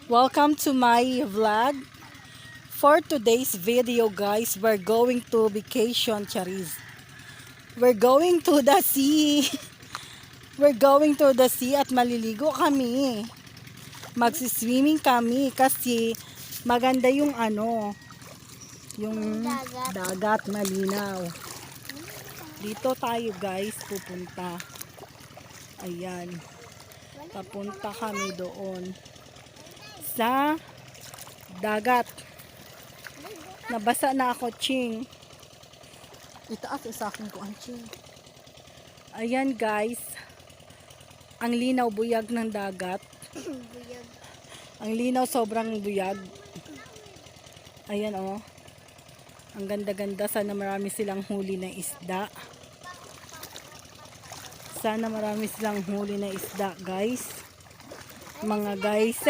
Welcome to my vlog. For today's video guys, we're going to vacation, Charis. We're going to the sea. We're going to the sea at maliligo kami. Magsiswimming kami kasi maganda yung yung dagat malinaw. Dito tayo guys pupunta. Ayan. Papunta kami doon sa dagat. Nabasa na ako, Ching. Itaas sa akin ko ang Ching. Ayan guys. Ang linaw buyag ng dagat. Buyag. Ang linaw sobrang buyag. Ayan oh. Ang ganda-ganda. Sana marami silang huli na isda. Sana marami silang huli na isda guys. Mga guys.